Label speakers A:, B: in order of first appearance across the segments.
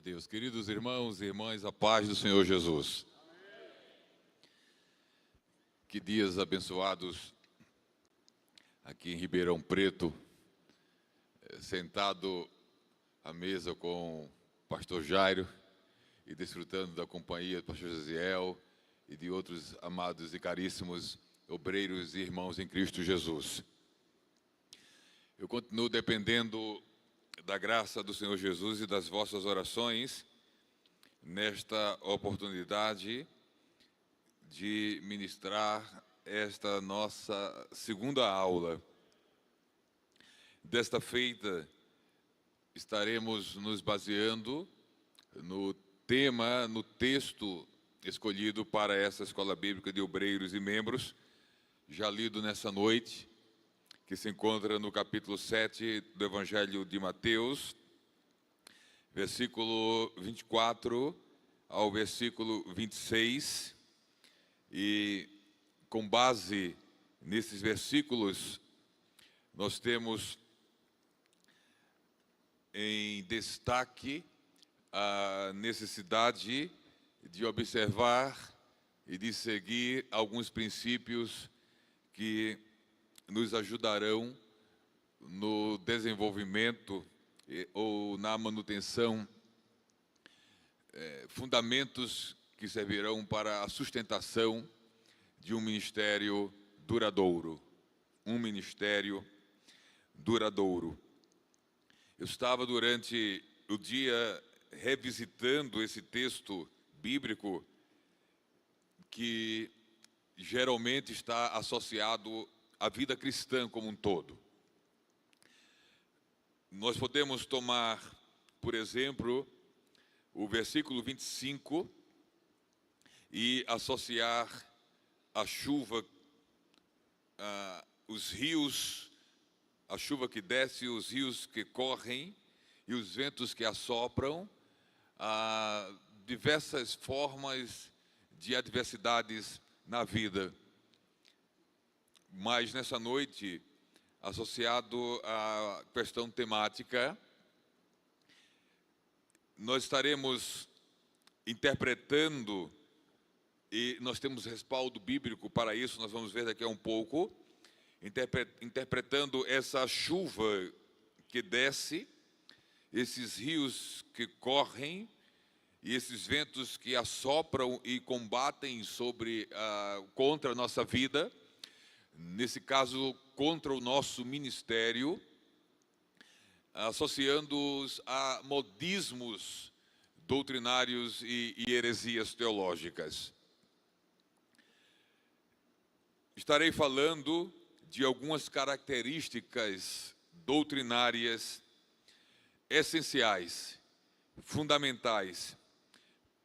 A: Deus. Queridos irmãos e irmãs, a paz do Senhor Jesus. Que dias abençoados aqui em Ribeirão Preto, sentado à mesa com o pastor Jairo e desfrutando da companhia do pastor Josiel e de outros amados e caríssimos obreiros e irmãos em Cristo Jesus. Eu continuo dependendo da graça do Senhor Jesus e das vossas orações nesta oportunidade de ministrar esta nossa segunda aula. Desta feita, estaremos nos baseando no tema, no texto escolhido para essa Escola Bíblica de Obreiros e Membros, já lido nessa noite, que se encontra no capítulo 7 do Evangelho de Mateus, versículo 24 ao versículo 26, e com base nesses versículos, nós temos em destaque a necessidade de observar e de seguir alguns princípios que nos ajudarão no desenvolvimento ou na manutenção, fundamentos que servirão para a sustentação de um ministério duradouro. Um ministério duradouro. Eu estava durante o dia revisitando esse texto bíblico que geralmente está associado à vida cristã como um todo. Nós podemos tomar, por exemplo, o versículo 25 e associar a chuva, os rios, a chuva que desce, os rios que correm e os ventos que assopram, a diversas formas de adversidades na vida. Mas nessa noite, associado à questão temática, nós estaremos interpretando, e nós temos respaldo bíblico para isso, nós vamos ver daqui a um pouco, interpretando essa chuva que desce, esses rios que correm, e esses ventos que assopram e combatem contra a nossa vida, nesse caso, contra o nosso ministério, associando-os a modismos doutrinários e heresias teológicas. Estarei falando de algumas características doutrinárias essenciais, fundamentais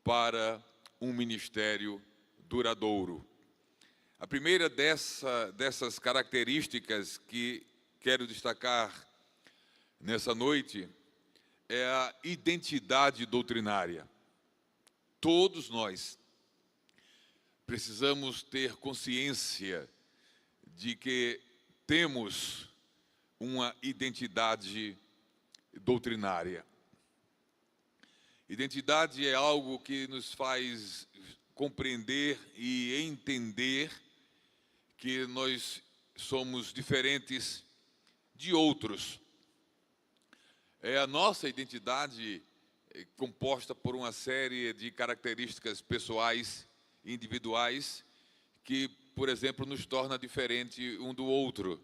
A: para um ministério duradouro. A primeira dessas características que quero destacar nessa noite é a identidade doutrinária. Todos nós precisamos ter consciência de que temos uma identidade doutrinária. Identidade é algo que nos faz compreender e entender que nós somos diferentes de outros. É a nossa identidade composta por uma série de características pessoais e individuais que, por exemplo, nos torna diferente um do outro.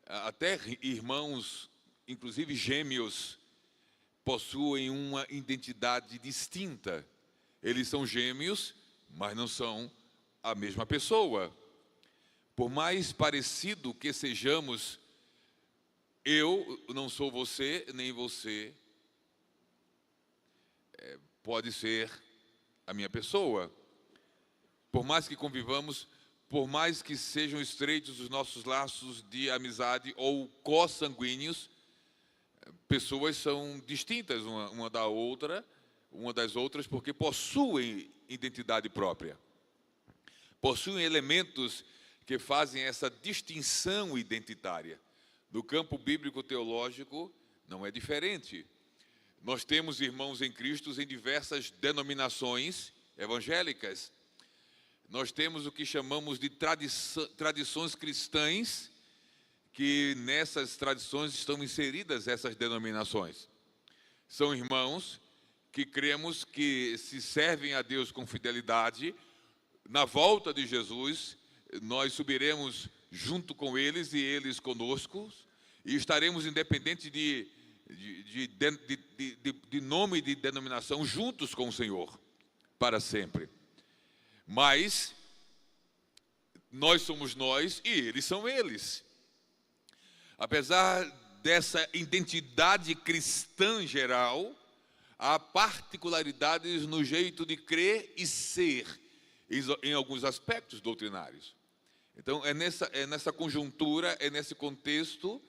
A: Até irmãos, inclusive gêmeos, possuem uma identidade distinta. Eles são gêmeos, mas não são a mesma pessoa. Por mais parecido que sejamos, eu não sou você, nem você pode ser a minha pessoa. Por mais que convivamos, por mais que sejam estreitos os nossos laços de amizade ou consanguíneos, pessoas são distintas uma das outras, porque possuem identidade própria. Possuem elementos que fazem essa distinção identitária. No campo bíblico-teológico, não é diferente. Nós temos irmãos em Cristo em diversas denominações evangélicas. Nós temos o que chamamos de tradições cristãs, que nessas tradições estão inseridas essas denominações. São irmãos que cremos que se servem a Deus com fidelidade. Na volta de Jesus, nós subiremos junto com eles e eles conosco, e estaremos independentes de nome e de denominação, juntos com o Senhor, para sempre. Mas nós somos nós e eles são eles. Apesar dessa identidade cristã geral, há particularidades no jeito de crer e ser em alguns aspectos doutrinários. Então, é nessa conjuntura, é nesse contexto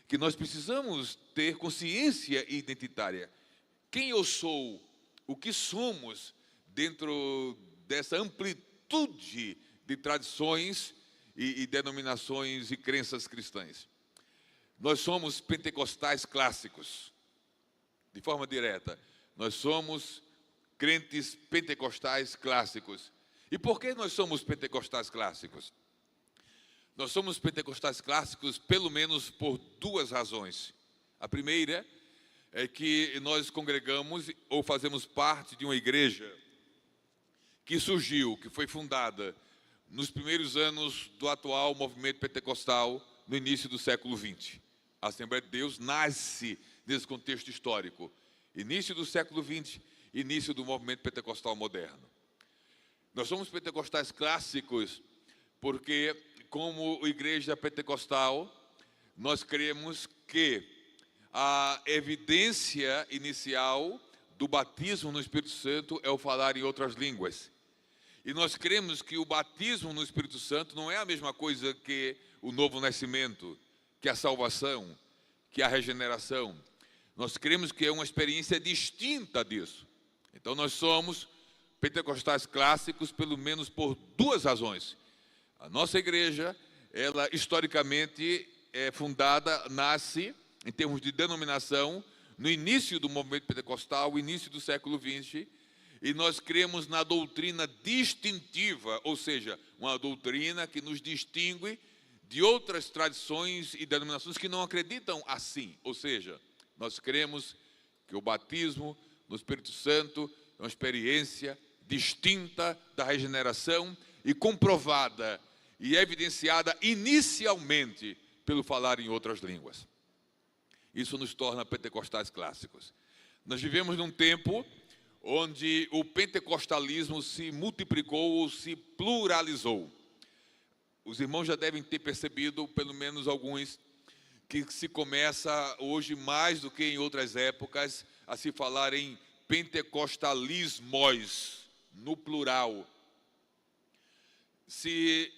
A: que nós precisamos ter consciência identitária. Quem eu sou, o que somos dentro dessa amplitude de tradições e denominações e crenças cristãs. Nós somos pentecostais clássicos, de forma direta. Nós somos crentes pentecostais clássicos. E por que nós somos pentecostais clássicos? Nós somos pentecostais clássicos pelo menos por duas razões. A primeira é que nós congregamos ou fazemos parte de uma igreja que surgiu, que foi fundada nos primeiros anos do atual movimento pentecostal, no início do século XX. A Assembleia de Deus nasce nesse contexto histórico. Início do século XX, início do movimento pentecostal moderno. Nós somos pentecostais clássicos porque, como igreja pentecostal, nós cremos que a evidência inicial do batismo no Espírito Santo é o falar em outras línguas. E nós cremos que o batismo no Espírito Santo não é a mesma coisa que o novo nascimento, que a salvação, que a regeneração. Nós cremos que é uma experiência distinta disso. Então nós somos pentecostais clássicos pelo menos por duas razões. A nossa igreja, ela historicamente é fundada, nasce em termos de denominação no início do movimento pentecostal, início do século XX, e nós cremos na doutrina distintiva, ou seja, uma doutrina que nos distingue de outras tradições e denominações que não acreditam assim. Ou seja, nós cremos que o batismo no Espírito Santo é uma experiência distinta da regeneração e comprovada e evidenciada inicialmente pelo falar em outras línguas. Isso nos torna pentecostais clássicos. Nós vivemos num tempo onde o pentecostalismo se multiplicou ou se pluralizou. Os irmãos já devem ter percebido, pelo menos alguns, que se começa hoje, mais do que em outras épocas, a se falar em pentecostalismos, no plural. Se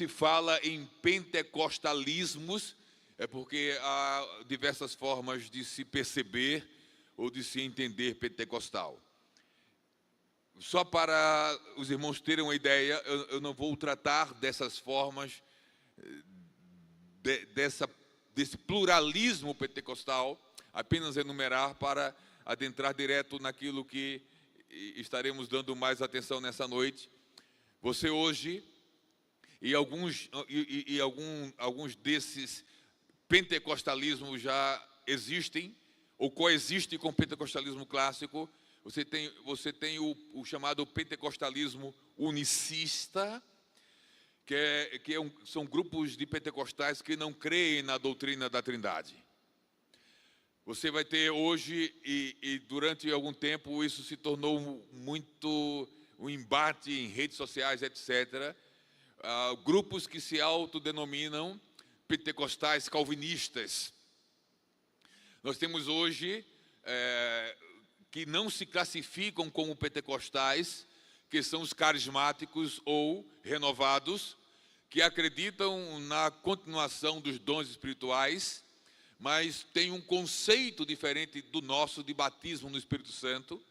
A: fala em pentecostalismos, é porque há diversas formas de se perceber ou de se entender pentecostal. Só para os irmãos terem uma ideia, eu não vou tratar dessas formas, desse pluralismo pentecostal, apenas enumerar para adentrar direto naquilo que estaremos dando mais atenção nessa noite. Você hoje, alguns desses pentecostalismos já existem, ou coexistem com o pentecostalismo clássico. Você tem o chamado pentecostalismo unicista, são grupos de pentecostais que não creem na doutrina da Trindade. Você vai ter hoje, e durante algum tempo isso se tornou muito um embate em redes sociais, etc., grupos que se autodenominam pentecostais calvinistas. Nós temos hoje que não se classificam como pentecostais, que são os carismáticos ou renovados, que acreditam na continuação dos dons espirituais, mas têm um conceito diferente do nosso de batismo no Espírito Santo,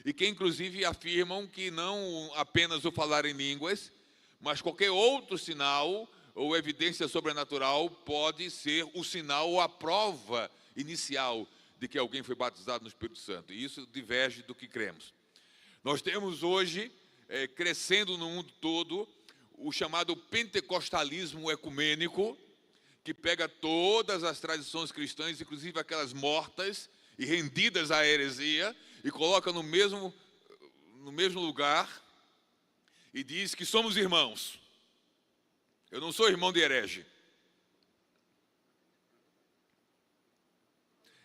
A: e que inclusive afirmam que não apenas o falar em línguas, mas qualquer outro sinal ou evidência sobrenatural pode ser o sinal ou a prova inicial de que alguém foi batizado no Espírito Santo. E isso diverge do que cremos. Nós temos hoje, crescendo no mundo todo, o chamado pentecostalismo ecumênico, que pega todas as tradições cristãs, inclusive aquelas mortas e rendidas à heresia, e coloca no mesmo lugar e diz que somos irmãos. Eu não sou irmão de herege.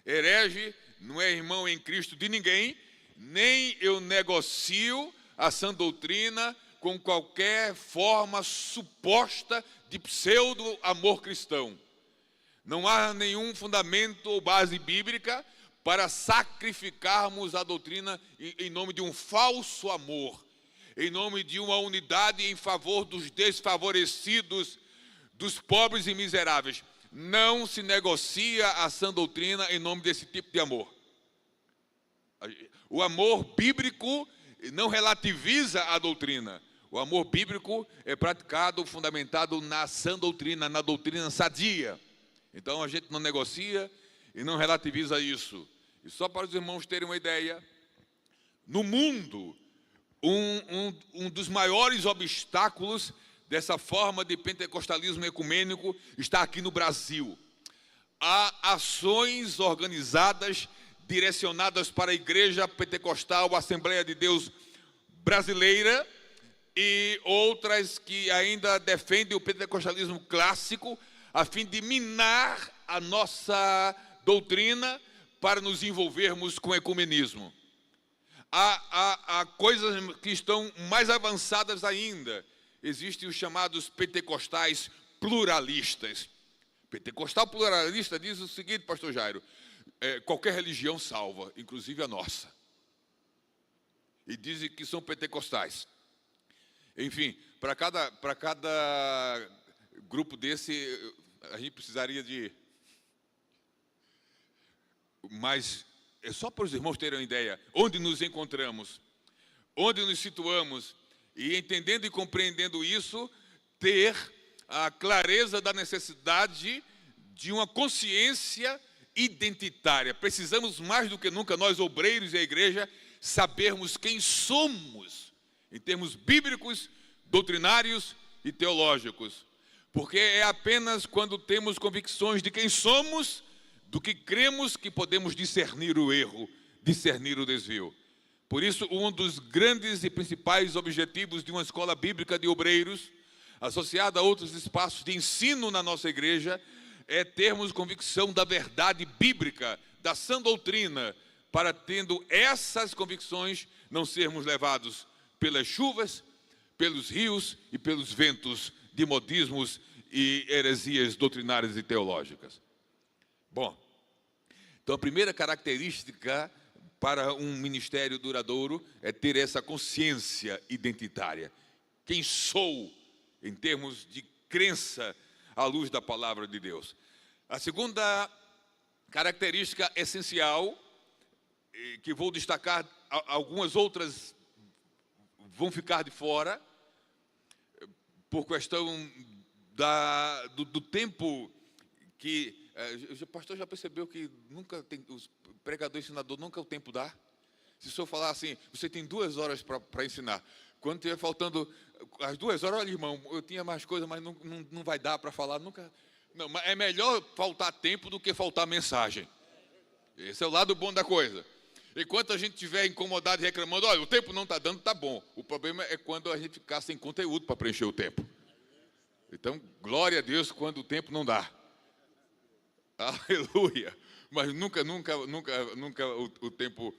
A: Herege não é irmão em Cristo de ninguém, nem eu negocio a sã doutrina com qualquer forma suposta de pseudo-amor cristão. Não há nenhum fundamento ou base bíblica para sacrificarmos a doutrina em nome de um falso amor, em nome de uma unidade em favor dos desfavorecidos, dos pobres e miseráveis. Não se negocia a sã doutrina em nome desse tipo de amor. O amor bíblico não relativiza a doutrina. O amor bíblico é praticado, fundamentado na sã doutrina, na doutrina sadia. Então a gente não negocia e não relativiza isso. E só para os irmãos terem uma ideia, no mundo, um dos maiores obstáculos dessa forma de pentecostalismo ecumênico está aqui no Brasil. Há ações organizadas, direcionadas para a Igreja Pentecostal, Assembleia de Deus Brasileira, e outras que ainda defendem o pentecostalismo clássico, a fim de minar a nossa doutrina para nos envolvermos com o ecumenismo. Há coisas que estão mais avançadas ainda. Existem os chamados pentecostais pluralistas. Pentecostal pluralista diz o seguinte, pastor Jairo: qualquer religião salva, inclusive a nossa. E dizem que são pentecostais. Enfim, para cada grupo desse, a gente precisaria de... Mas é só para os irmãos terem uma ideia, onde nos encontramos, onde nos situamos, e entendendo e compreendendo isso, ter a clareza da necessidade de uma consciência identitária. Precisamos mais do que nunca, nós obreiros e a igreja, sabermos quem somos, em termos bíblicos, doutrinários e teológicos. Porque é apenas quando temos convicções de quem somos, do que cremos, que podemos discernir o erro, discernir o desvio. Por isso, um dos grandes e principais objetivos de uma escola bíblica de obreiros, associada a outros espaços de ensino na nossa igreja, é termos convicção da verdade bíblica, da sã doutrina, para, tendo essas convicções, não sermos levados pelas chuvas, pelos rios e pelos ventos de modismos e heresias doutrinárias e teológicas. Bom, então a primeira característica para um ministério duradouro é ter essa consciência identitária. Quem sou em termos de crença à luz da palavra de Deus. A segunda característica essencial, que vou destacar, algumas outras vão ficar de fora, por questão do tempo que... O pastor já percebeu que nunca tem, os pregadores e ensinadores nunca o tempo dá. Se o senhor falar assim, você tem 2 horas para ensinar. Quando estiver faltando as 2 horas, olha, irmão, eu tinha mais coisa, mas não vai dar para falar nunca. Não, mas é melhor faltar tempo do que faltar mensagem. Esse é o lado bom da coisa. Enquanto a gente estiver incomodado e reclamando, olha, o tempo não está dando, está bom. O problema é quando a gente ficar sem conteúdo para preencher o tempo. Então, glória a Deus quando o tempo não dá. Aleluia. Mas nunca o tempo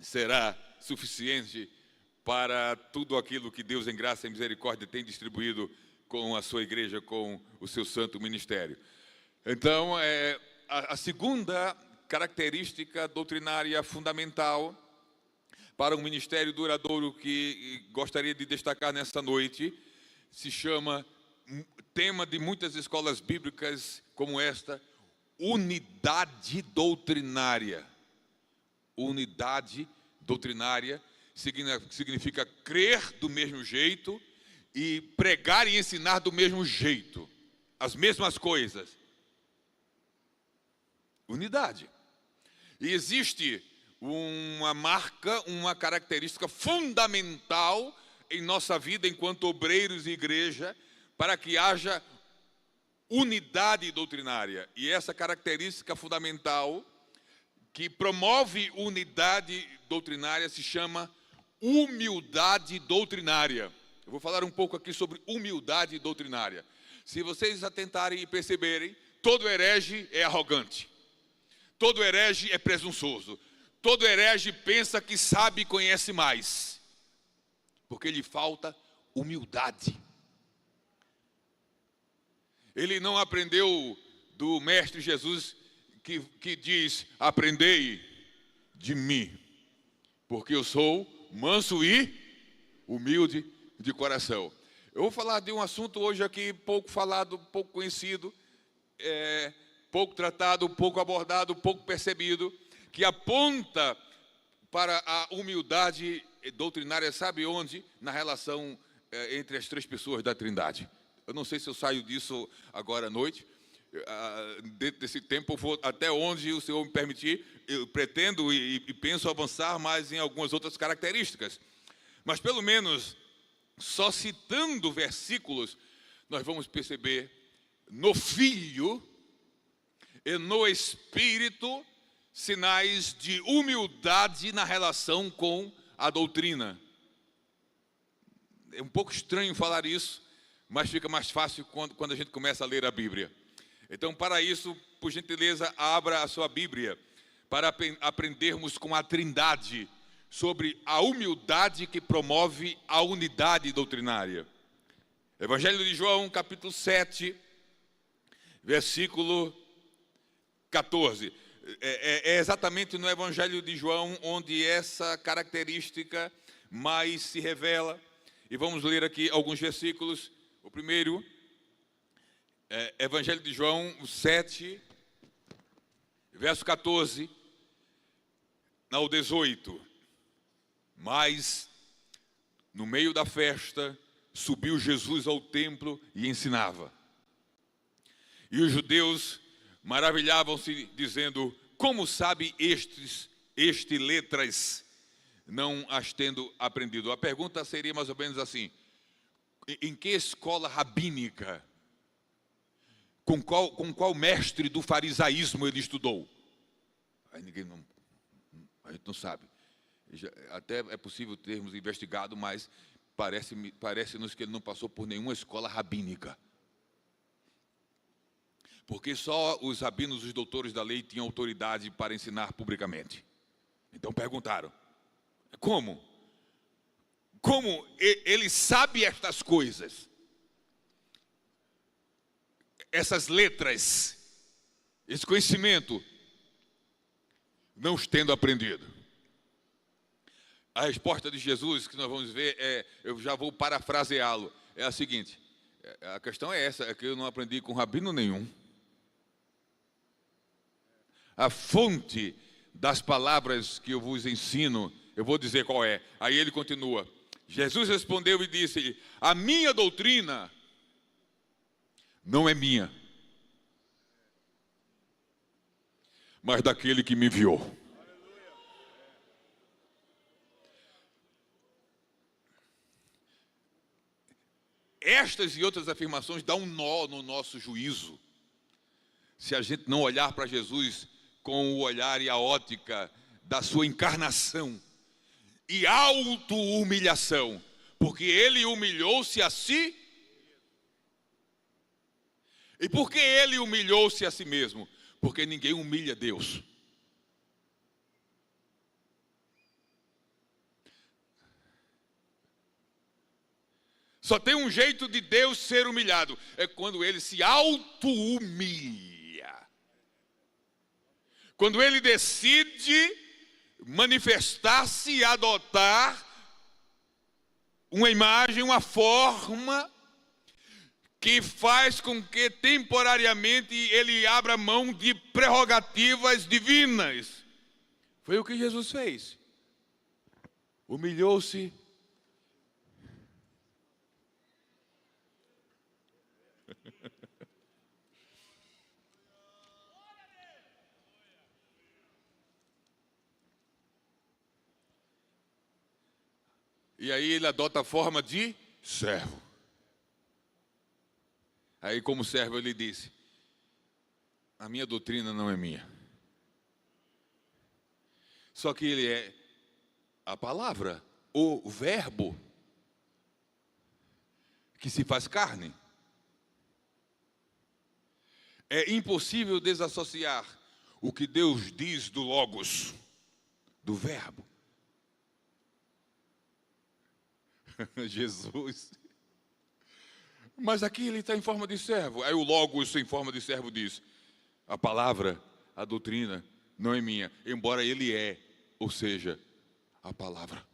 A: será suficiente para tudo aquilo que Deus em graça e misericórdia tem distribuído com a sua igreja, com o seu santo ministério. Então, a segunda característica doutrinária fundamental para um ministério duradouro que gostaria de destacar nesta noite, se chama, tema de muitas escolas bíblicas como esta, unidade doutrinária. Unidade doutrinária significa crer do mesmo jeito e pregar e ensinar do mesmo jeito, as mesmas coisas. Unidade. E existe uma marca, uma característica fundamental em nossa vida enquanto obreiros e igreja, para que haja unidade doutrinária. E essa característica fundamental que promove unidade doutrinária se chama humildade doutrinária. Eu vou falar um pouco aqui sobre humildade doutrinária. Se vocês atentarem e perceberem, todo herege é arrogante. Todo herege é presunçoso. Todo herege pensa que sabe e conhece mais. Porque lhe falta humildade. Ele não aprendeu do Mestre Jesus que diz: aprendei de mim, porque eu sou manso e humilde de coração. Eu vou falar de um assunto hoje aqui pouco falado, pouco conhecido, pouco tratado, pouco abordado, pouco percebido, que aponta para a humildade doutrinária, sabe onde? Na relação entre as três pessoas da Trindade. Eu não sei se eu saio disso agora à noite. Dentro desse tempo eu vou até onde o Senhor me permitir. Eu pretendo e penso avançar mais em algumas outras características. Mas pelo menos, só citando versículos, nós vamos perceber no Filho e no Espírito sinais de humildade na relação com a doutrina. É um pouco estranho falar isso, mas fica mais fácil quando a gente começa a ler a Bíblia. Então, para isso, por gentileza, abra a sua Bíblia, para aprendermos com a Trindade sobre a humildade que promove a unidade doutrinária. Evangelho de João, capítulo 7, versículo 14. É exatamente no Evangelho de João onde essa característica mais se revela. E vamos ler aqui alguns versículos. O primeiro, Evangelho de João 7, verso 14 ao 18. Mas, no meio da festa, subiu Jesus ao templo e ensinava. E os judeus maravilhavam-se, dizendo: como sabe este letras, não as tendo aprendido? A pergunta seria mais ou menos assim: em que escola rabínica, com qual mestre do farisaísmo ele estudou? Aí a gente não sabe. Até é possível termos investigado, mas parece-nos que ele não passou por nenhuma escola rabínica. Porque só os rabinos, os doutores da lei, tinham autoridade para ensinar publicamente. Então perguntaram: como? Como ele sabe estas coisas? Essas letras, esse conhecimento, não os tendo aprendido. A resposta de Jesus, que nós vamos ver, eu já vou parafraseá-lo, é a seguinte: a questão é essa, é que eu não aprendi com rabino nenhum. A fonte das palavras que eu vos ensino, eu vou dizer qual é. Aí ele continua: Jesus respondeu e disse-lhe: a minha doutrina não é minha, mas daquele que me enviou. Estas e outras afirmações dão um nó no nosso juízo, se a gente não olhar para Jesus com o olhar e a ótica da sua encarnação e auto-humilhação, porque ele humilhou-se a si. E por que ele humilhou-se a si mesmo? Porque ninguém humilha Deus. Só tem um jeito de Deus ser humilhado, é quando ele se auto-humilha. Quando ele decide manifestar-se e adotar uma imagem, uma forma que faz com que temporariamente ele abra mão de prerrogativas divinas. Foi o que Jesus fez. Humilhou-se. E aí ele adota a forma de servo. Aí, como servo, ele disse: a minha doutrina não é minha. Só que ele é a palavra, o verbo que se faz carne. É impossível desassociar o que Deus diz do Logos, do verbo. Jesus. Mas aqui ele está em forma de servo. Aí o Logos em forma de servo diz: a palavra, a doutrina não é minha, embora ele é, ou seja, a palavra.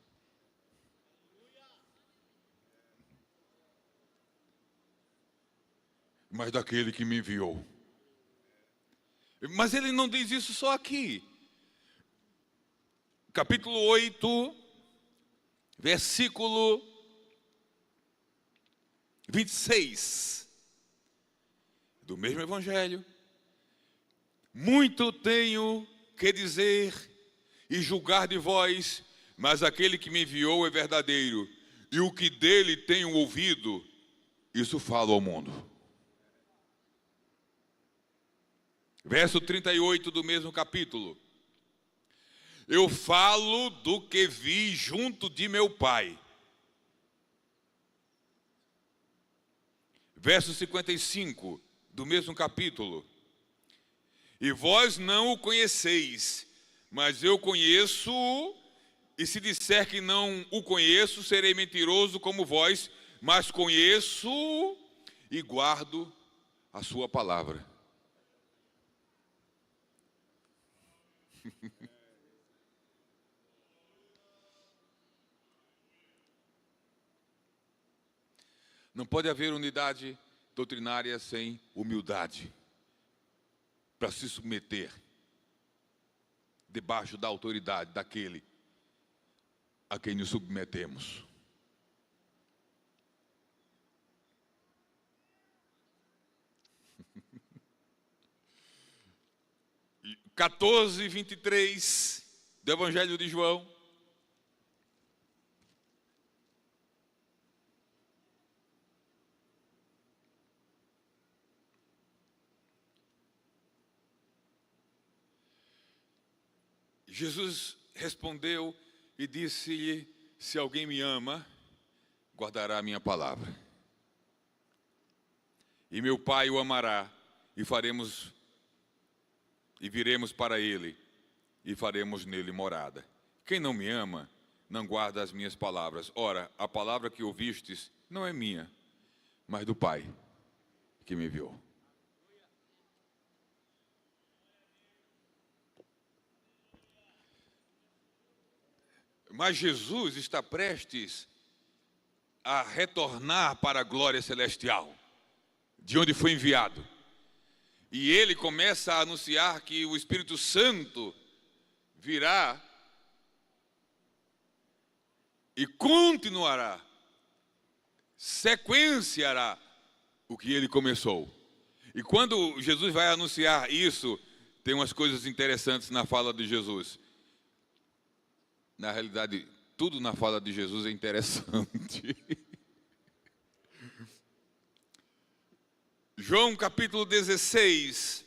A: Mas daquele que me enviou. Mas ele não diz isso só aqui. Capítulo 8, versículo 26, do mesmo evangelho. Muito tenho que dizer e julgar de vós, mas aquele que me enviou é verdadeiro, e o que dele tenho ouvido, isso falo ao mundo. Verso 38 do mesmo capítulo. Eu falo do que vi junto de meu Pai. Verso 55 do mesmo capítulo. E vós não o conheceis, mas eu conheço-o, e se disser que não o conheço, serei mentiroso como vós, mas conheço-o e guardo a sua palavra. Não pode haver unidade doutrinária sem humildade para se submeter debaixo da autoridade daquele a quem nos submetemos. E 14:23 do Evangelho de João. Jesus respondeu e disse-lhe: se alguém me ama, guardará a minha palavra. E meu Pai o amará, e viremos para ele, e faremos nele morada. Quem não me ama, não guarda as minhas palavras. Ora, a palavra que ouvistes não é minha, mas do Pai que me enviou. Mas Jesus está prestes a retornar para a glória celestial, de onde foi enviado. E ele começa a anunciar que o Espírito Santo virá e continuará, sequenciará o que ele começou. E quando Jesus vai anunciar isso, tem umas coisas interessantes na fala de Jesus. Na realidade, tudo na fala de Jesus é interessante. João capítulo 16,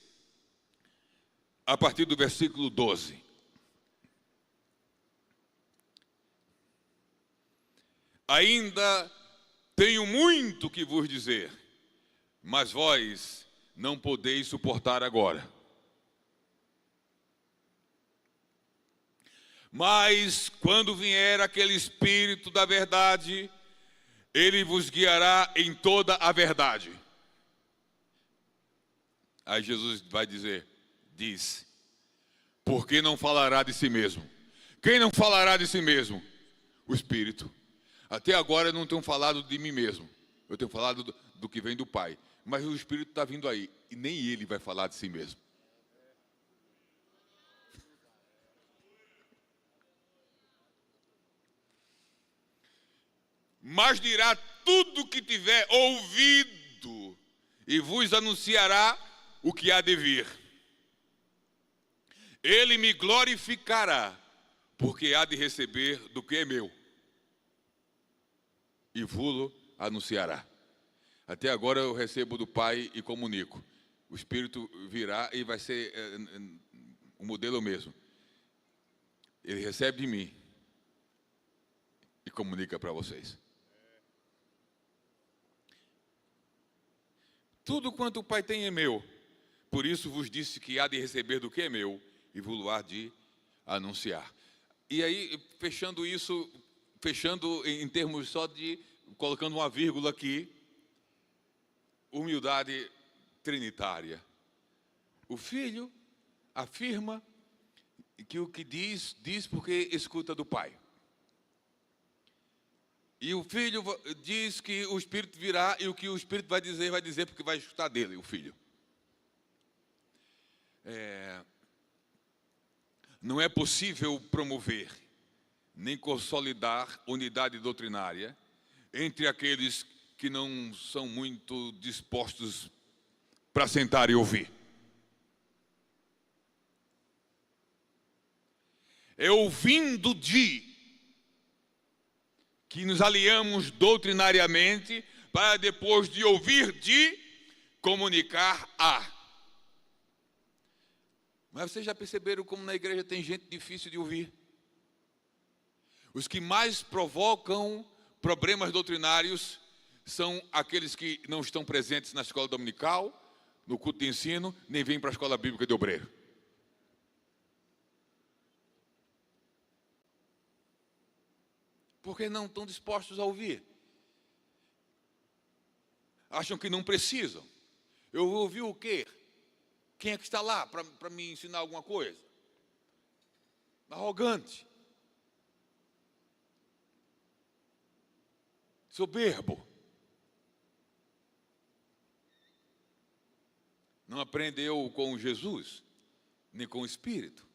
A: a partir do versículo 12. Ainda tenho muito que vos dizer, mas vós não podeis suportar agora. Mas quando vier aquele Espírito da verdade, ele vos guiará em toda a verdade. Aí Jesus vai dizer, porque não falará de si mesmo. Quem não falará de si mesmo? O Espírito. Até agora eu não tenho falado de mim mesmo. Eu tenho falado do que vem do Pai. Mas o Espírito está vindo aí, e nem ele vai falar de si mesmo. Mas dirá tudo o que tiver ouvido e vos anunciará o que há de vir. Ele me glorificará, porque há de receber do que é meu. e vos anunciará. Até agora eu recebo do Pai e comunico. O Espírito virá e vai ser o modelo mesmo. Ele recebe de mim e comunica para vocês. Tudo quanto o Pai tem é meu. Por isso vos disse que há de receber do que é meu e vos há de anunciar. E aí, fechando em termos só de, colocando uma vírgula aqui, humildade trinitária. O Filho afirma que o que diz porque escuta do Pai. E o Filho diz que o Espírito virá e o que o Espírito vai dizer porque vai escutar dele, o Filho. Não é possível promover nem consolidar unidade doutrinária entre aqueles que não são muito dispostos para sentar e ouvir. É ouvindo que nos aliamos doutrinariamente para depois de ouvir comunicar a. Mas vocês já perceberam como na igreja tem gente difícil de ouvir? Os que mais provocam problemas doutrinários são aqueles que não estão presentes na escola dominical, no culto de ensino, nem vêm para a escola bíblica de obreiro. Porque não estão dispostos a ouvir. Acham que não precisam. Eu vou ouvir o quê? Quem é que está lá para me ensinar alguma coisa? Arrogante. Soberbo. Não aprendeu com Jesus, nem com o Espírito.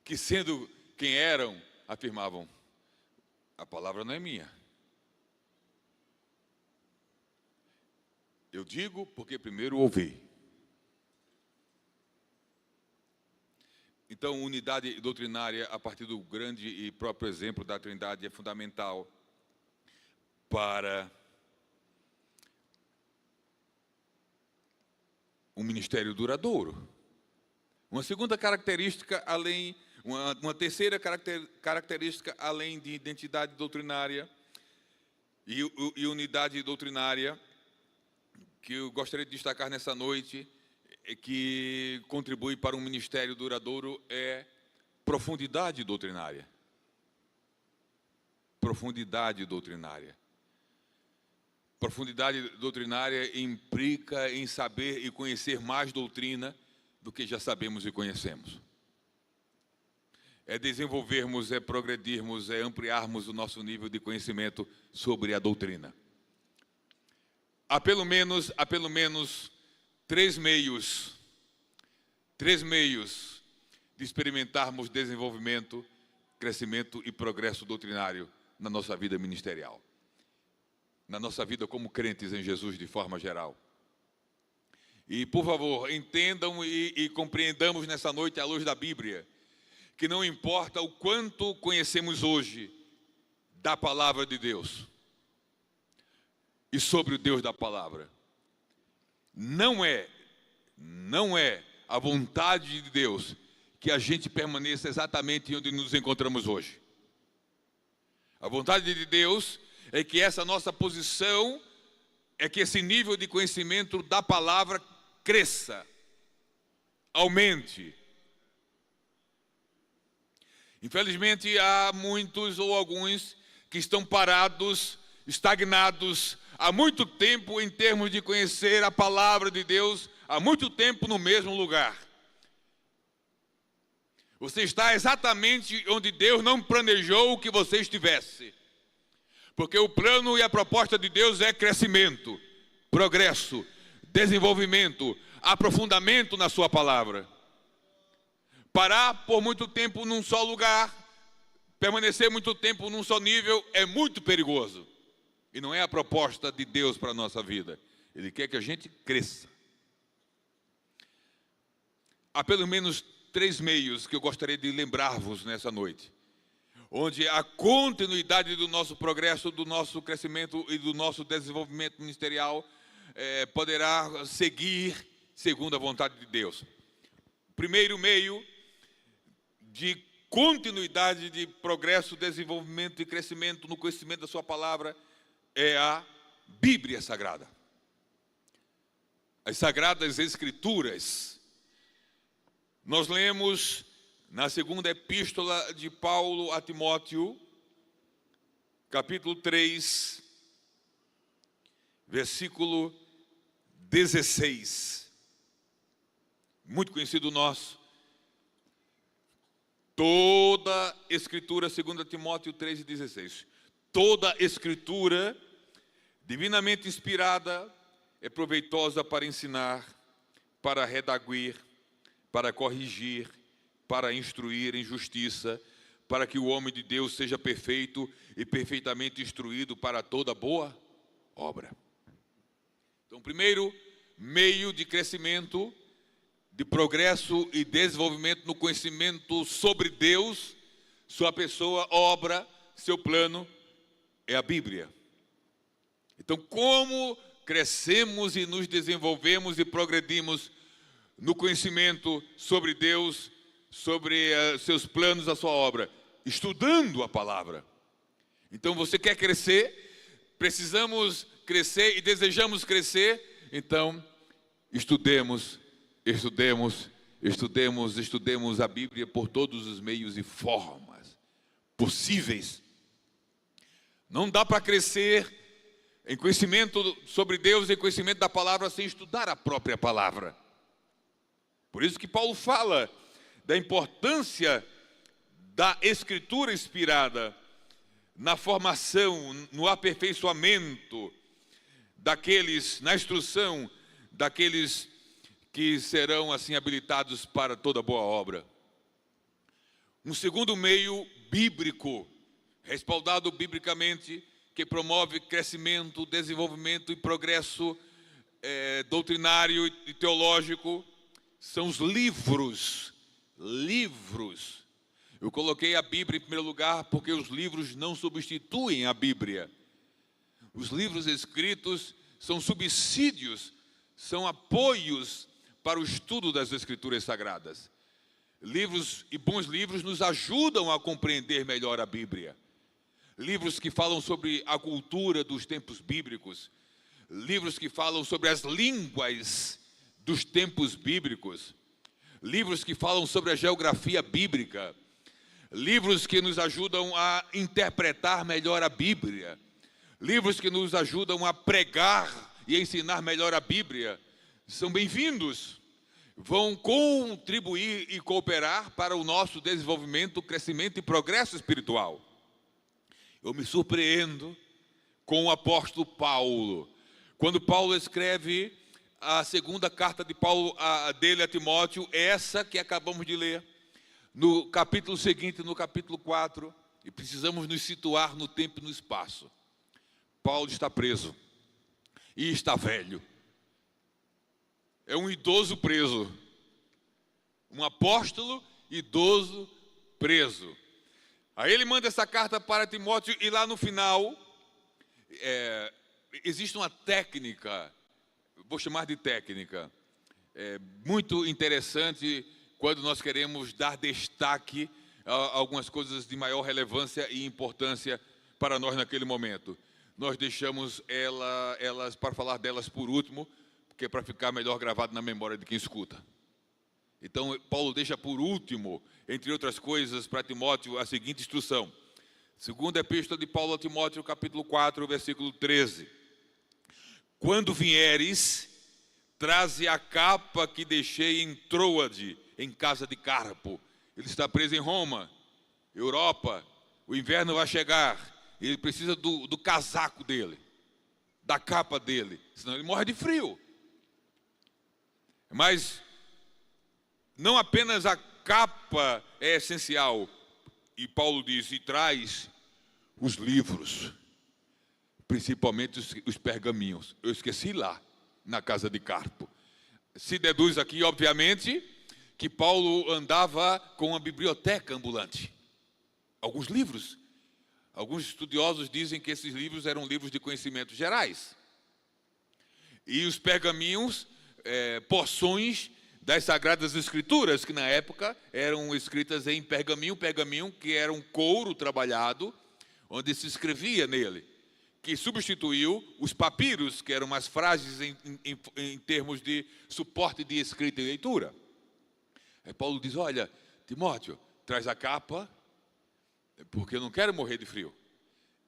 A: Que sendo quem eram, afirmavam, a palavra não é minha. Eu digo porque primeiro ouvi. Então, unidade doutrinária, a partir do grande e próprio exemplo da Trindade, é fundamental para um ministério duradouro. Uma segunda característica, uma terceira característica, além de identidade doutrinária e unidade doutrinária, que eu gostaria de destacar nessa noite, que contribui para um ministério duradouro, é profundidade doutrinária. Profundidade doutrinária. Profundidade doutrinária implica em saber e conhecer mais doutrina do que já sabemos e conhecemos. É desenvolvermos, é progredirmos, é ampliarmos o nosso nível de conhecimento sobre a doutrina. Há pelo menos três meios de experimentarmos desenvolvimento, crescimento e progresso doutrinário na nossa vida ministerial, na nossa vida como crentes em Jesus de forma geral. E, por favor, entendam e compreendamos nessa noite, à luz da Bíblia, que não importa o quanto conhecemos hoje da palavra de Deus e sobre o Deus da palavra, não é a vontade de Deus que a gente permaneça exatamente onde nos encontramos hoje. A vontade de Deus é que essa nossa posição, é que esse nível de conhecimento da palavra cresça, aumente. Infelizmente, há muitos ou alguns que estão parados, estagnados, há muito tempo em termos de conhecer a palavra de Deus, há muito tempo no mesmo lugar. Você está exatamente onde Deus não planejou que você estivesse. Porque o plano e a proposta de Deus é crescimento, progresso, desenvolvimento, aprofundamento na sua palavra. Parar por muito tempo num só lugar, permanecer muito tempo num só nível é muito perigoso. E não é a proposta de Deus para a nossa vida. Ele quer que a gente cresça. Há pelo menos três meios que eu gostaria de lembrar-vos nessa noite. onde a continuidade do nosso progresso, do nosso crescimento e do nosso desenvolvimento ministerial poderá seguir segundo a vontade de Deus. O primeiro meio de continuidade de progresso, desenvolvimento e crescimento no conhecimento da sua palavra é a Bíblia Sagrada. As Sagradas Escrituras. Nós lemos na segunda epístola de Paulo a Timóteo, capítulo 3, versículo 16. Muito conhecido nosso. Toda Escritura, 2 Timóteo 3,16. Toda Escritura, divinamente inspirada, é proveitosa para ensinar, para redaguir, para corrigir, para instruir em justiça, para que o homem de Deus seja perfeito e perfeitamente instruído para toda boa obra. Então, primeiro meio de crescimento, de progresso e desenvolvimento no conhecimento sobre Deus, sua pessoa, obra, seu plano, é a Bíblia. Então, como crescemos e nos desenvolvemos e progredimos no conhecimento sobre Deus, sobre seus planos, a sua obra? Estudando a palavra. Então, você quer crescer, precisamos crescer e desejamos crescer, então, estudemos a Bíblia por todos os meios e formas possíveis. Não dá para crescer em conhecimento sobre Deus, em conhecimento da palavra, sem estudar a própria palavra. Por isso que Paulo fala da importância da Escritura inspirada na formação, no aperfeiçoamento daqueles, na instrução daqueles que serão assim habilitados para toda boa obra. Um segundo meio bíblico, respaldado biblicamente, que promove crescimento, desenvolvimento e progresso doutrinário e teológico, são os livros. Livros. Eu coloquei a Bíblia em primeiro lugar porque os livros não substituem a Bíblia. Os livros escritos são subsídios, são apoios para o estudo das Escrituras Sagradas. Livros e bons livros nos ajudam a compreender melhor a Bíblia. Livros que falam sobre a cultura dos tempos bíblicos, livros que falam sobre as línguas dos tempos bíblicos, livros que falam sobre a geografia bíblica, livros que nos ajudam a interpretar melhor a Bíblia, livros que nos ajudam a pregar e ensinar melhor a Bíblia, são bem-vindos, vão contribuir e cooperar para o nosso desenvolvimento, crescimento e progresso espiritual. Eu me surpreendo com o apóstolo Paulo. Quando Paulo escreve a segunda carta de Paulo dele a Timóteo, essa que acabamos de ler, no capítulo seguinte, no capítulo 4, e precisamos nos situar no tempo e no espaço. Paulo está preso e está velho. É um idoso preso, um apóstolo idoso preso. Aí ele manda essa carta para Timóteo e lá no final existe uma técnica, vou chamar de técnica, muito interessante quando nós queremos dar destaque a algumas coisas de maior relevância e importância para nós naquele momento. Nós deixamos elas para falar delas por último, porque é para ficar melhor gravado na memória de quem escuta. Então, Paulo deixa por último, entre outras coisas, para Timóteo a seguinte instrução. Segunda epístola de Paulo a Timóteo, capítulo 4, versículo 13. Quando vieres, traze a capa que deixei em Troade, em casa de Carpo. Ele está preso em Roma, Europa. O inverno vai chegar. Ele precisa do casaco dele, da capa dele, senão ele morre de frio. Mas não apenas a capa é essencial, e Paulo diz, e traz os livros, principalmente os pergaminhos. Eu esqueci lá, na casa de Carpo. Se deduz aqui, obviamente, que Paulo andava com uma biblioteca ambulante. alguns livros. Alguns estudiosos dizem que esses livros eram livros de conhecimentos gerais. E os pergaminhos, porções das Sagradas Escrituras, que na época eram escritas em pergaminho que era um couro trabalhado, onde se escrevia nele, que substituiu os papiros, que eram mais frágeis em termos de suporte de escrita e leitura. Aí Paulo diz, olha, Timóteo, traz a capa, porque eu não quero morrer de frio,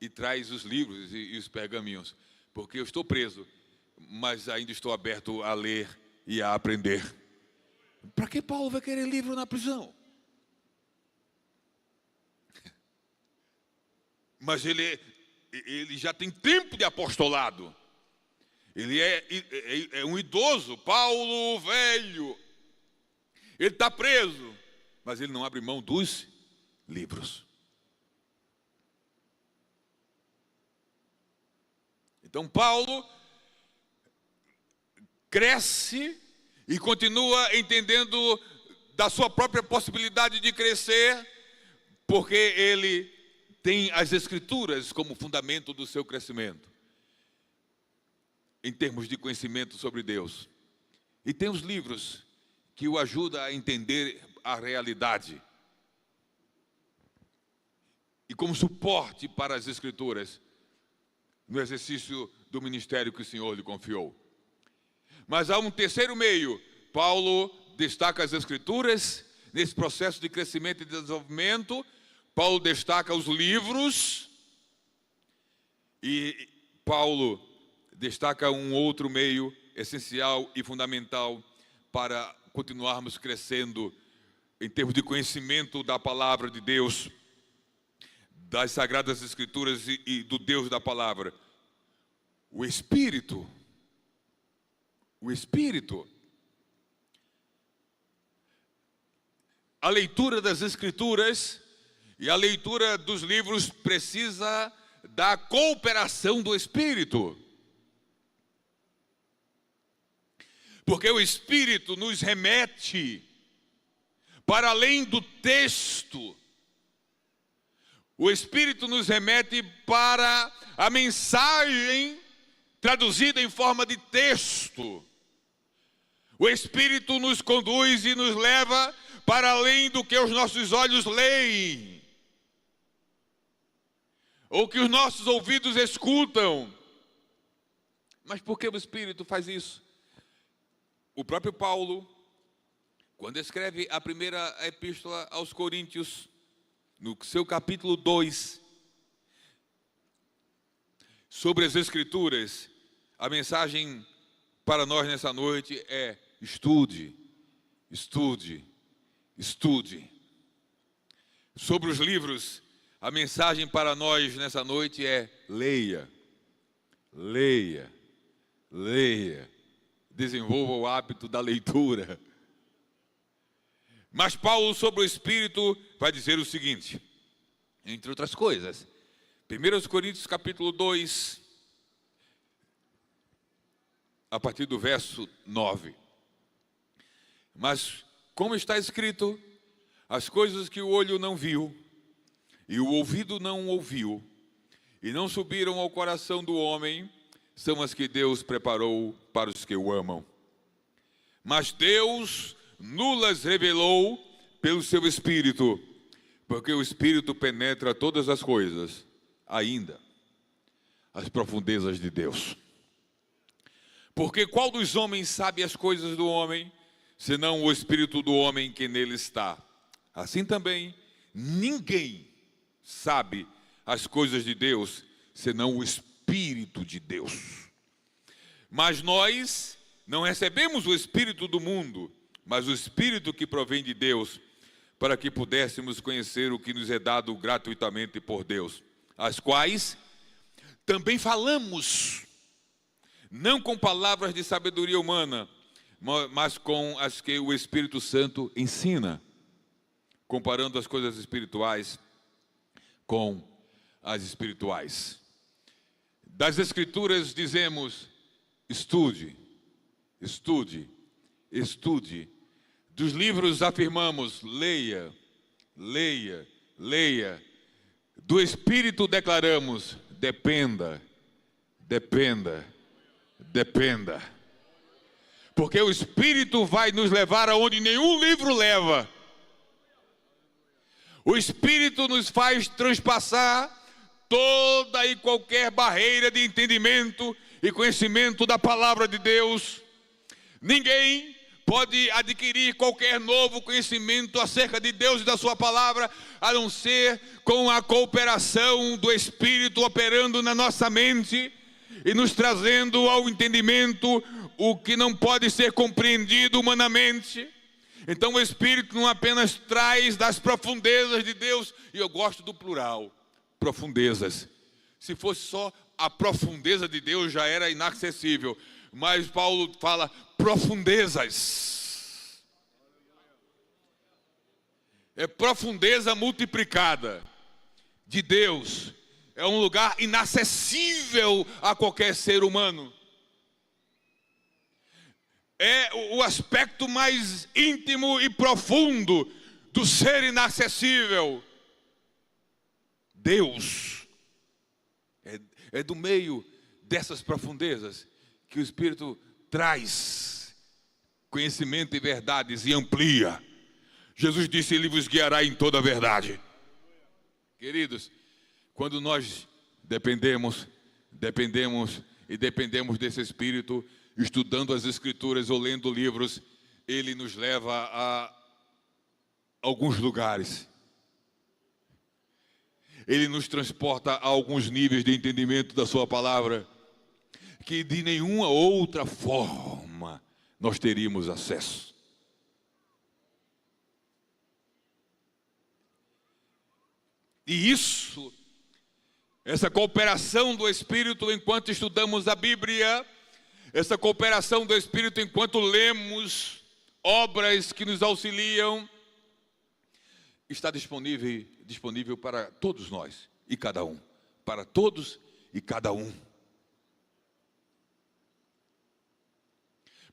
A: e traz os livros e os pergaminhos, porque eu estou preso, mas ainda estou aberto a ler e a aprender. Para que Paulo vai querer livro na prisão? Mas ele já tem tempo de apostolado. Ele é um idoso, Paulo velho. Ele está preso, mas ele não abre mão dos livros. Então Paulo cresce e continua entendendo da sua própria possibilidade de crescer, porque ele tem as Escrituras como fundamento do seu crescimento, em termos de conhecimento sobre Deus. E tem os livros que o ajudam a entender a realidade. E como suporte para as Escrituras, no exercício do ministério que o Senhor lhe confiou. Mas há um terceiro meio. Paulo destaca as Escrituras. Nesse processo de crescimento e desenvolvimento, Paulo destaca os livros. E Paulo destaca um outro meio essencial e fundamental para continuarmos crescendo em termos de conhecimento da palavra de Deus, das Sagradas Escrituras e do Deus da palavra. O Espírito. O Espírito. A leitura das Escrituras e a leitura dos livros precisa da cooperação do Espírito. Porque o Espírito nos remete para além do texto. O Espírito nos remete para a mensagem traduzida em forma de texto. O Espírito nos conduz e nos leva para além do que os nossos olhos leem, ou que os nossos ouvidos escutam. Mas por que o Espírito faz isso? O próprio Paulo, quando escreve a primeira epístola aos Coríntios, no seu capítulo 2, sobre as Escrituras, a mensagem para nós nessa noite é: estude, estude, estude. Sobre os livros, a mensagem para nós nessa noite é: leia, leia, leia. Desenvolva o hábito da leitura. Mas Paulo, sobre o Espírito, vai dizer o seguinte, entre outras coisas. 1 Coríntios capítulo 2, a partir do verso 9. Mas, como está escrito, as coisas que o olho não viu, e o ouvido não ouviu, e não subiram ao coração do homem, são as que Deus preparou para os que o amam. Mas Deus nulas revelou pelo seu Espírito, porque o Espírito penetra todas as coisas, ainda as profundezas de Deus. Porque qual dos homens sabe as coisas do homem, senão o Espírito do homem que nele está? Assim também, ninguém sabe as coisas de Deus, senão o Espírito de Deus. Mas nós não recebemos o Espírito do mundo, mas o Espírito que provém de Deus, para que pudéssemos conhecer o que nos é dado gratuitamente por Deus, as quais também falamos, não com palavras de sabedoria humana, mas com as que o Espírito Santo ensina, comparando as coisas espirituais com as espirituais. Das Escrituras dizemos: estude, estude, estude. Dos livros afirmamos: leia, leia, leia. Do Espírito declaramos: dependa, dependa, dependa. Porque o Espírito vai nos levar aonde nenhum livro leva. O Espírito nos faz transpassar toda e qualquer barreira de entendimento e conhecimento da palavra de Deus. Ninguém pode adquirir qualquer novo conhecimento acerca de Deus e da sua palavra, a não ser com a cooperação do Espírito operando na nossa mente e nos trazendo ao entendimento o que não pode ser compreendido humanamente. Então o Espírito não apenas traz das profundezas de Deus, e eu gosto do plural, profundezas. Se fosse só a profundeza de Deus já era inacessível, mas Paulo fala profundezas. É profundeza multiplicada de Deus. É um lugar inacessível a qualquer ser humano. É o aspecto mais íntimo e profundo do ser inacessível. Deus. É do meio dessas profundezas que o Espírito traz conhecimento e verdades e amplia. Jesus disse: Ele vos guiará em toda a verdade. Queridos, quando nós dependemos desse Espírito, estudando as Escrituras ou lendo livros, Ele nos leva a alguns lugares. Ele nos transporta a alguns níveis de entendimento da sua palavra, que de nenhuma outra forma nós teríamos acesso. E essa cooperação do Espírito enquanto estudamos a Bíblia, essa cooperação do Espírito enquanto lemos obras que nos auxiliam, está disponível para todos nós e cada um. Para todos e cada um.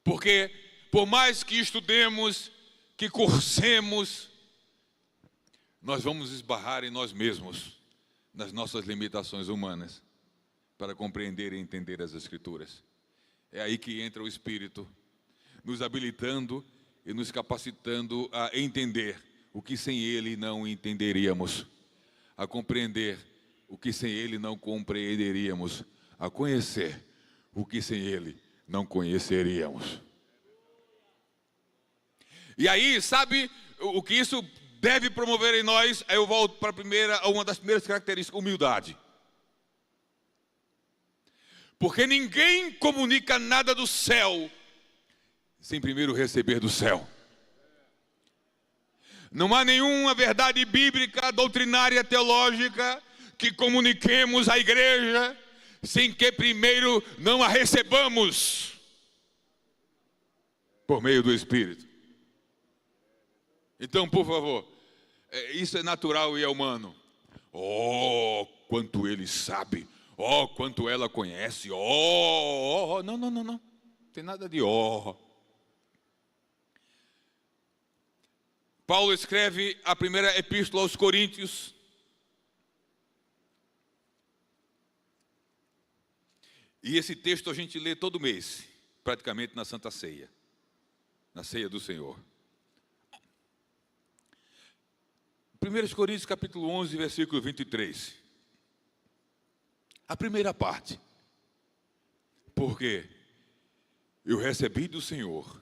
A: Porque, por mais que estudemos, que cursemos, nós vamos esbarrar em nós mesmos, nas nossas limitações humanas, para compreender e entender as Escrituras. É aí que entra o Espírito, nos habilitando e nos capacitando a entender o que sem Ele não entenderíamos, a compreender o que sem Ele não compreenderíamos, a conhecer o que sem Ele não conheceríamos. E aí, sabe o que isso deve promover em nós? Aí eu volto para uma das primeiras características: humildade. Porque ninguém comunica nada do céu sem primeiro receber do céu. Não há nenhuma verdade bíblica, doutrinária, teológica que comuniquemos à igreja sem que primeiro não a recebamos por meio do Espírito. Então, por favor, isso é natural e é humano. Oh, quanto ele sabe. Oh, quanto ela conhece. Oh, não. Não tem nada de Paulo escreve a primeira epístola aos Coríntios. E esse texto a gente lê todo mês, praticamente na Santa Ceia, na Ceia do Senhor. 1 Coríntios capítulo 11, versículo 23. A primeira parte. Porque eu recebi do Senhor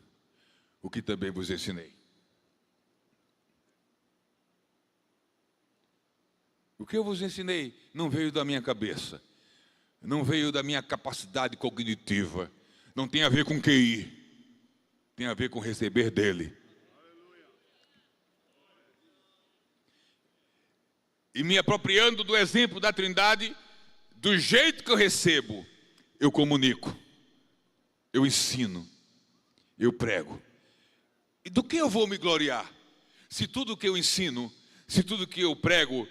A: o que também vos ensinei. O que eu vos ensinei não veio da minha cabeça, não veio da minha capacidade cognitiva, não tem a ver com QI, tem a ver com receber dele. E me apropriando do exemplo da Trindade, do jeito que eu recebo, eu comunico, eu ensino, eu prego. E do que eu vou me gloriar? Se tudo que eu ensino, se tudo que eu prego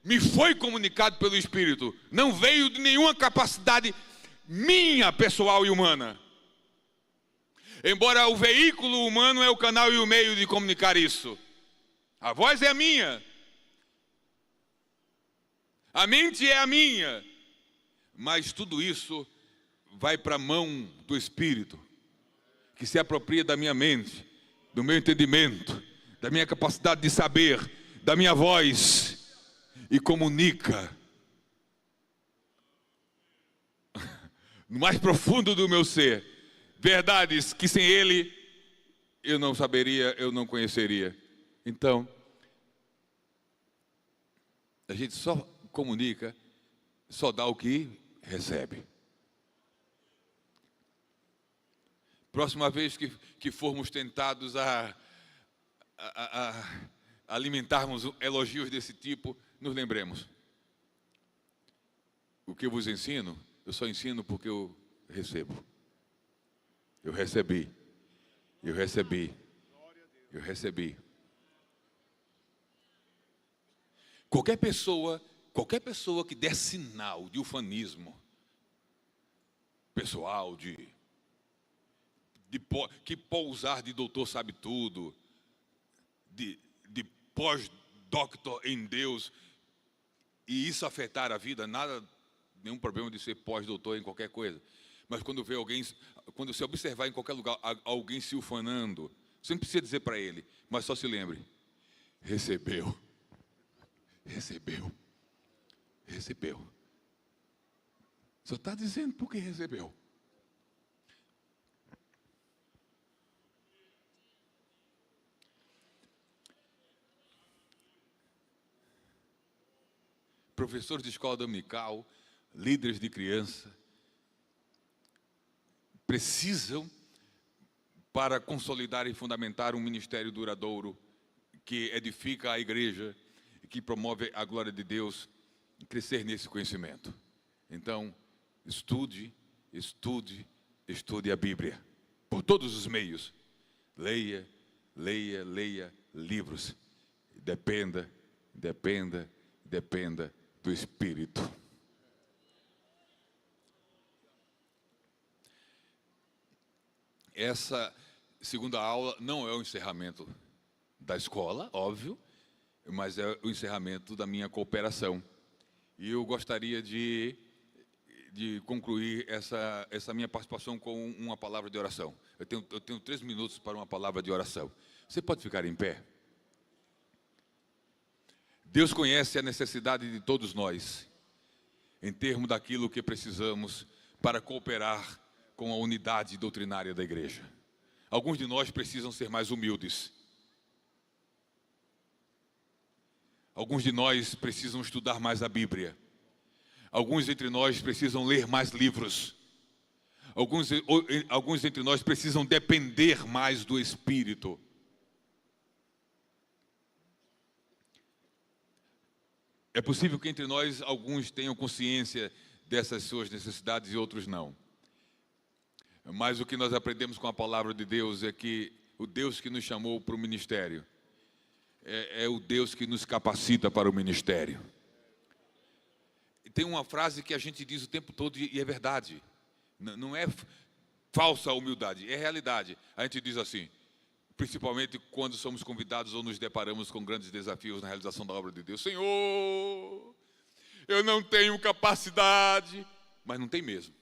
A: me foi comunicado pelo Espírito, não veio de nenhuma capacidade minha, pessoal e humana. Embora o veículo humano é o canal e o meio de comunicar isso. A voz é a minha. A mente é a minha. Mas tudo isso vai para a mão do Espírito, que se apropria da minha mente, do meu entendimento, da minha capacidade de saber, da minha voz, e comunica no mais profundo do meu ser verdades que sem Ele eu não saberia, eu não conheceria. Então, a gente só comunica, só dá o que recebe. Próxima vez que formos tentados a alimentarmos elogios desse tipo, nos lembremos: o que eu vos ensino, eu só ensino porque eu recebo. Eu recebi. Eu recebi. Eu recebi. Qualquer pessoa que der sinal de ufanismo pessoal, que pousar de doutor sabe tudo, de pós-doctor em Deus, e isso afetar a vida, nenhum problema de ser pós-doutor em qualquer coisa. Mas quando vê alguém, quando você observar em qualquer lugar alguém se ufanando, você não precisa dizer para ele, mas só se lembre: recebeu. Recebeu. Recebeu. Só está dizendo porque recebeu. Professores de escola dominical, líderes de criança, precisam, para consolidar e fundamentar um ministério duradouro que edifica a igreja, que promove a glória de Deus, crescer nesse conhecimento. Então, estude a Bíblia, por todos os meios. Leia livros. Dependa do Espírito. Essa segunda aula não é o encerramento da escola, óbvio, mas é o encerramento da minha cooperação. E eu gostaria de concluir essa minha participação com uma palavra de oração. Eu tenho 3 minutos para uma palavra de oração. Você pode ficar em pé? Deus conhece a necessidade de todos nós, em termos daquilo que precisamos para cooperar com a unidade doutrinária da igreja. Alguns de nós precisam ser mais humildes. Alguns de nós precisam estudar mais a Bíblia. Alguns entre nós precisam ler mais livros. Alguns entre nós precisam depender mais do Espírito. É possível que entre nós alguns tenham consciência dessas suas necessidades e outros não. Mas o que nós aprendemos com a palavra de Deus é que o Deus que nos chamou para o ministério é o Deus que nos capacita para o ministério. E tem uma frase que a gente diz o tempo todo e é verdade. Não é falsa humildade, é realidade. A gente diz assim, principalmente quando somos convidados ou nos deparamos com grandes desafios na realização da obra de Deus: Senhor, eu não tenho capacidade. Mas não tem mesmo.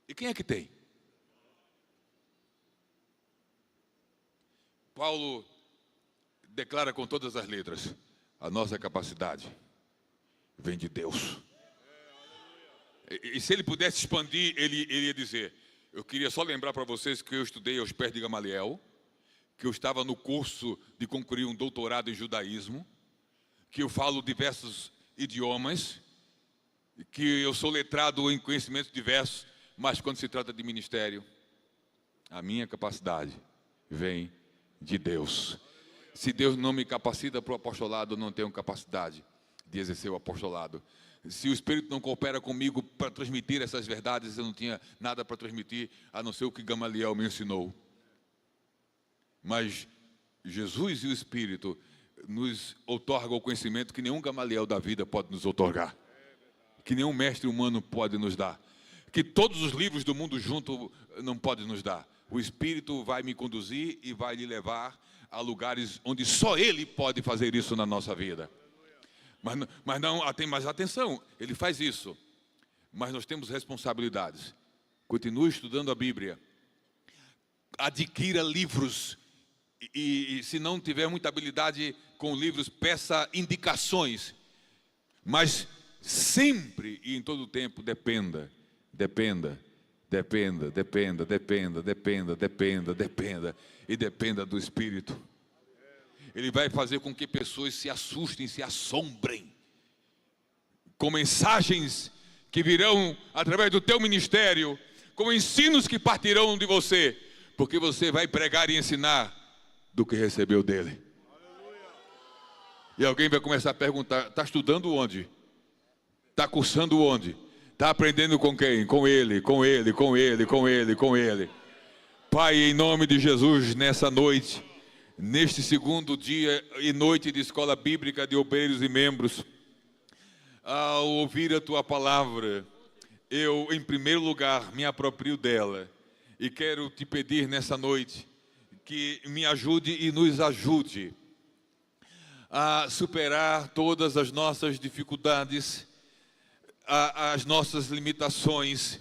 A: E quem é que tem? Paulo declara com todas as letras: a nossa capacidade vem de Deus. E se ele pudesse expandir, ele ia dizer: eu queria só lembrar para vocês que eu estudei aos pés de Gamaliel, que eu estava no curso de concluir um doutorado em judaísmo, que eu falo diversos idiomas, que eu sou letrado em conhecimentos diversos, mas quando se trata de ministério, a minha capacidade vem de Deus. Se Deus não me capacita para o apostolado, eu não tenho capacidade de exercer o apostolado. Se o Espírito não coopera comigo para transmitir essas verdades, eu não tinha nada para transmitir, a não ser o que Gamaliel me ensinou. Mas Jesus e o Espírito nos otorgam o conhecimento que nenhum Gamaliel da vida pode nos otorgar, que nenhum mestre humano pode nos dar, que todos os livros do mundo junto não podem nos dar. O Espírito vai me conduzir e vai lhe levar a lugares onde só Ele pode fazer isso na nossa vida. Mas atenção, ele faz isso. Mas nós temos responsabilidades. Continue estudando a Bíblia. Adquira livros. E se não tiver muita habilidade com livros, peça indicações. Mas sempre e em todo o tempo dependa. E dependa do Espírito. Ele vai fazer com que pessoas se assustem, se assombrem com mensagens que virão através do teu ministério, com ensinos que partirão de você, porque você vai pregar e ensinar do que recebeu dele. E alguém vai começar a perguntar: está estudando onde? Está cursando onde? Está aprendendo com quem? Com ele. Pai, em nome de Jesus, nessa noite, neste segundo dia e noite de escola bíblica de obreiros e membros, ao ouvir a tua palavra, eu, em primeiro lugar, me aproprio dela e quero te pedir nessa noite que me ajude e nos ajude a superar todas as nossas dificuldades, as nossas limitações.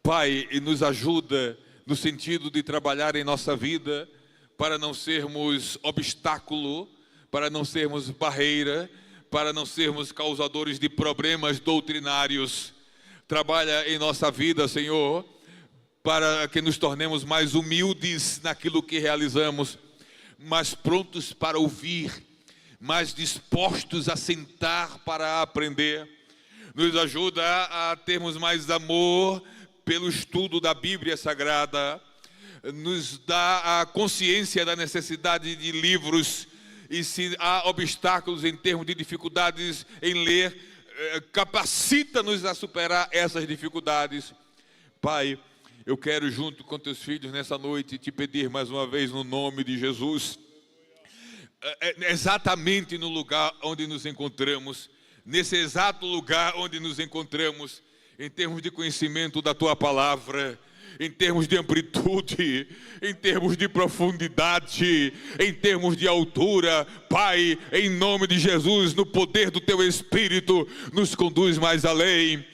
A: Pai, e nos ajuda no sentido de trabalhar em nossa vida para não sermos obstáculo, para não sermos barreira, para não sermos causadores de problemas doutrinários. Trabalha em nossa vida, Senhor, para que nos tornemos mais humildes naquilo que realizamos, mais prontos para ouvir, mais dispostos a sentar para aprender. Nos ajuda a termos mais amor pelo estudo da Bíblia Sagrada, nos dá a consciência da necessidade de livros, e se há obstáculos em termos de dificuldades em ler, capacita-nos a superar essas dificuldades. Pai, eu quero, junto com teus filhos nessa noite, te pedir mais uma vez no nome de Jesus, exatamente no lugar onde nos encontramos, nesse exato lugar onde nos encontramos, em termos de conhecimento da tua palavra, em termos de amplitude, em termos de profundidade, em termos de altura. Pai, em nome de Jesus, no poder do teu Espírito, nos conduz mais além,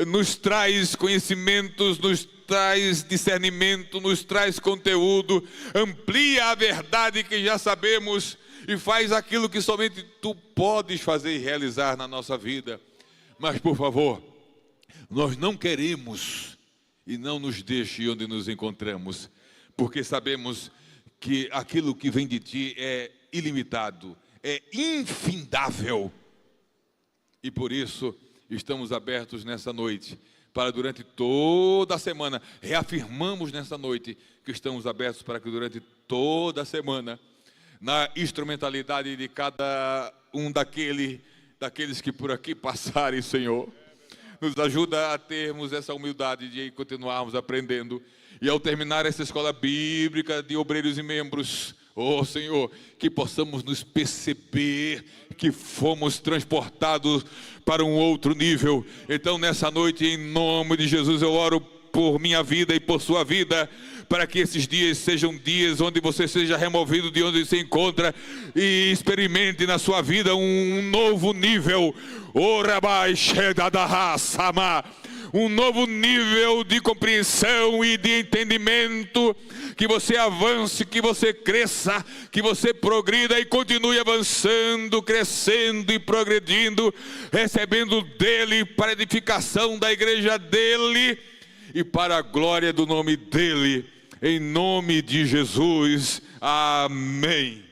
A: nos traz conhecimentos, nos traz discernimento, nos traz conteúdo, amplia a verdade que já sabemos e faz aquilo que somente tu podes fazer e realizar na nossa vida. Mas, por favor, nós não queremos e não nos deixe onde nos encontramos, porque sabemos que aquilo que vem de ti é ilimitado, é infindável. E por isso estamos abertos nessa noite, para durante toda a semana, reafirmamos nessa noite que estamos abertos para que durante toda a semana, na instrumentalidade de cada um daqueles que por aqui passarem, Senhor, nos ajuda a termos essa humildade de continuarmos aprendendo. E ao terminar essa escola bíblica de obreiros e membros, Senhor, que possamos nos perceber que fomos transportados para um outro nível. Então, nessa noite, em nome de Jesus, eu oro por minha vida e por sua vida, para que esses dias sejam dias onde você seja removido de onde se encontra e experimente na sua vida um novo nível. Um novo nível de compreensão e de entendimento, que você avance, que você cresça, que você progrida e continue avançando, crescendo e progredindo, recebendo dele para a edificação da igreja dele e para a glória do nome dele, em nome de Jesus, amém.